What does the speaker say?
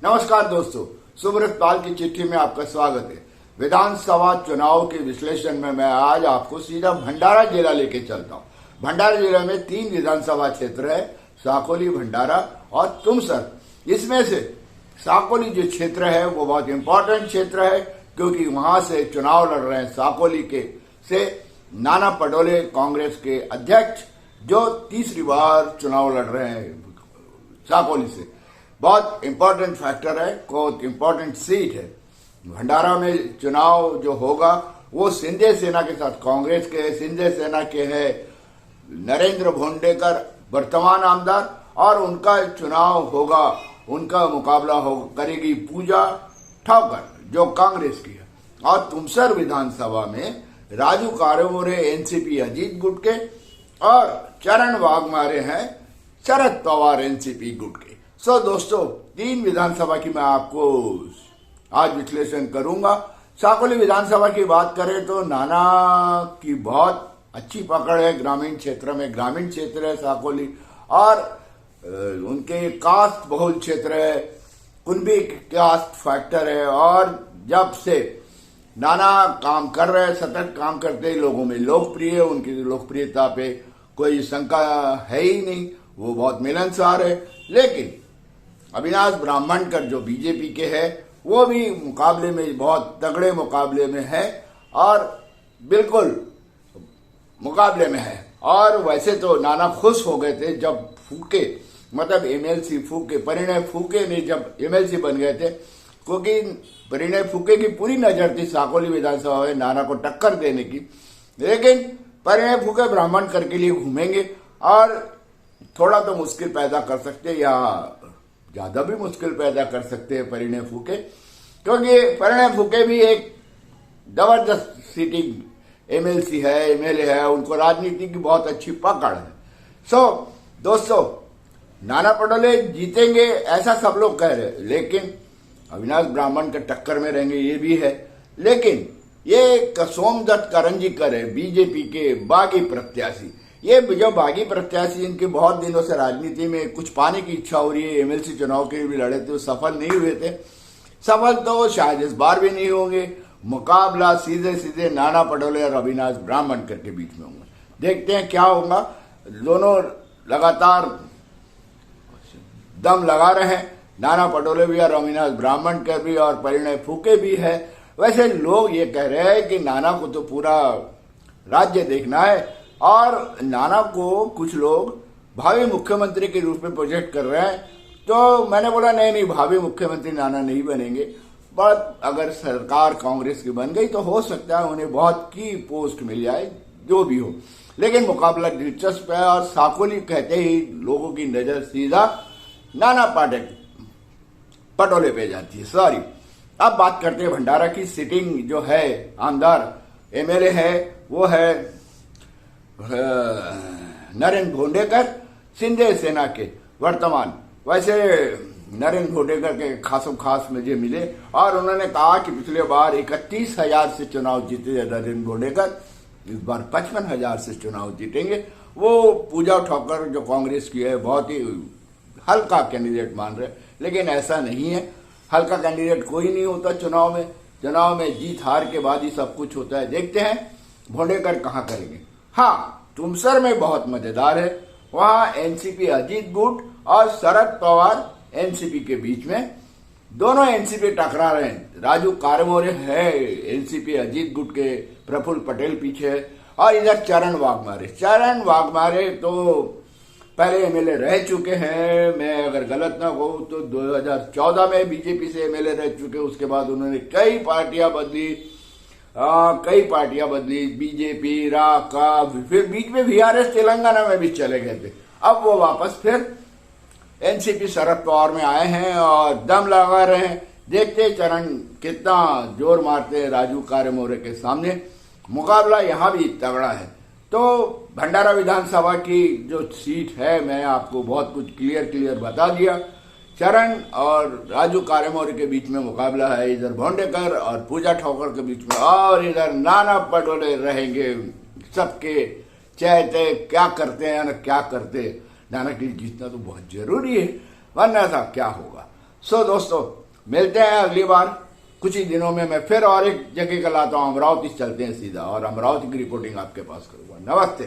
नमस्कार दोस्तों, सुब्रत पाल की चिट्ठी में आपका स्वागत है। विधानसभा चुनाव के विश्लेषण में मैं आज आपको सीधा भंडारा जिला लेके चलता हूँ। भंडारा जिले में 3 विधानसभा क्षेत्र है, साकोली, भंडारा और तुमसर। इसमें से साकोली जो क्षेत्र है वो बहुत इंपॉर्टेंट क्षेत्र है, क्योंकि वहां से चुनाव लड़ रहे हैं साकोली के से नाना पटोले, कांग्रेस के अध्यक्ष, जो तीसरी बार चुनाव लड़ रहे हैं साकोली से। बहुत इंपॉर्टेंट फैक्टर है, बहुत इंपॉर्टेंट सीट है। भंडारा में चुनाव जो होगा वो सिंधे सेना के साथ, कांग्रेस के सिंधे सेना के है नरेंद्र भोंडेकर वर्तमान आमदार, और उनका चुनाव होगा, उनका मुकाबला करेगी पूजा ठाकुर जो कांग्रेस की है। और तुमसर विधानसभा में राजू कारेमोरे एनसीपी अजीत गुट के और चरण वाघमारे हैं शरद पवार एनसीपी गुट के। सो दोस्तों, 3 विधानसभा की मैं आपको आज विश्लेषण करूंगा। साकोली विधानसभा की बात करें तो नाना की बहुत अच्छी पकड़ है ग्रामीण क्षेत्र में। ग्रामीण क्षेत्र है साकोली, और उनके कास्ट बहुल क्षेत्र है, कुनबी कास्ट फैक्टर है। और जब से नाना काम कर रहे हैं, सतत काम करते ही लोगों में लोकप्रिय, उनकी लोकप्रियता पे कोई शंका है ही नहीं, वो बहुत मिलनसार है। लेकिन अविनाश ब्राह्मणकर जो बीजेपी के है, वो भी मुकाबले में, बहुत तगड़े मुकाबले में है और बिल्कुल मुकाबले में है। और वैसे तो नाना खुश हो गए थे जब फूके, मतलब एमएलसी फूके, परिणय फूके ने जब एमएलसी बन गए थे, क्योंकि परिणय फूके की पूरी नजर थी साकोली विधानसभा में नाना को टक्कर देने की। लेकिन परिणय फूके ब्राह्मणकर के लिए घूमेंगे और थोड़ा तो मुश्किल पैदा कर सकते हैं, या ज्यादा भी मुश्किल पैदा कर सकते हैं परिणय फूके, क्योंकि परिणय फूके भी एक जबरदस्त सिटिंग एमएलसी है, एमएलए है, उनको राजनीति की बहुत अच्छी पकड़ है। सो दोस्तों, नाना पटोले जीतेंगे ऐसा सब लोग कह रहे हैं, लेकिन अविनाश ब्राह्मणकर टक्कर में रहेंगे ये भी है। लेकिन ये सोमदत्त करंजीकर है बीजेपी के बागी प्रत्याशी। ये जो बागी प्रत्याशी, इनके बहुत दिनों से राजनीति में कुछ पाने की इच्छा हो रही है, एमएलसी चुनाव के भी लड़े थे, सफल नहीं हुए थे। सफल तो शायद इस बार भी नहीं होंगे। मुकाबला सीधे सीधे नाना पटोले और अविनाश ब्राह्मणकर के बीच में होगा। देखते हैं क्या होगा। दोनों लगातार दम लगा रहे हैं, नाना पटोले भी और अविनाश ब्राह्मणकर भी, और परिणय फूके भी है। वैसे लोग ये कह रहे हैं कि नाना को तो पूरा राज्य देखना है, और नाना को कुछ लोग भावी मुख्यमंत्री के रूप में प्रोजेक्ट कर रहे हैं। तो मैंने बोला नहीं, भावी मुख्यमंत्री नाना नहीं बनेंगे, बट अगर सरकार कांग्रेस की बन गई तो हो सकता है उन्हें बहुत की पोस्ट मिल जाए, जो भी हो। लेकिन मुकाबला दिलचस्प है, और साकोली कहते ही लोगों की नजर सीधा नाना पटोले पे जाती है। सॉरी, अब बात करते हैं भंडारा की। सिटिंग जो है आमदार एमएलए है वो है नरेंद्र भोंडेकर, सिंधे सेना के वर्तमान। वैसे नरेंद्र भोंडेकर के खासों खास मुझे मिले, और उन्होंने कहा कि पिछले बार 31,000 से चुनाव जीते नरेंद्र भोंडेकर, इस बार 55,000 से चुनाव जीतेंगे। वो पूजा ठाकुर जो कांग्रेस की है बहुत ही हल्का कैंडिडेट मान रहे, लेकिन ऐसा नहीं है। हल्का कैंडिडेट कोई नहीं होता चुनाव में। चुनाव में जीत हार के बाद ही सब कुछ होता है। देखते हैं भोंडेकर कहां करेंगे। हाँ, तुमसर में बहुत मजेदार है। वहां एनसीपी अजीत गुट और शरद पवार एनसीपी के बीच में, दोनों एनसीपी टकरा रहे हैं। राजू कारेमोरे है एनसीपी अजीत गुट के, प्रफुल्ल पटेल पीछे है, और इधर चरण वाघमारे तो पहले एमएलए रह चुके हैं। मैं अगर गलत ना कहूं तो 2014 में बीजेपी से एमएलए रह चुके। उसके बाद उन्होंने कई पार्टियां बदली, बीजेपी, राका, फिर बीच में वीआरएस तेलंगाना में भी चले गए थे। अब वो वापस फिर एनसीपी शरद पवार में आए हैं और दम लगा रहे हैं। देखते चरण कितना जोर मारते हैं राजू कारेमोरे के सामने। मुकाबला यहां भी तगड़ा है। तो भंडारा विधानसभा की जो सीट है, मैं आपको बहुत कुछ क्लियर बता दिया। चरण और राजू कारेमोरे के बीच में मुकाबला है, इधर भोंडेकर और पूजा ठाकुर के बीच में, और इधर नाना पटोले रहेंगे सबके चाहते क्या करते हैं ना क्या करते। नाना के लिए जीतना तो बहुत जरूरी है, वरना था क्या होगा। सो दोस्तों, मिलते हैं अगली बार। कुछ ही दिनों में मैं फिर और एक जगह का लाता हूं। अमरावती चलते हैं सीधा और अमरावती की रिपोर्टिंग आपके पास करूंगा। नमस्ते।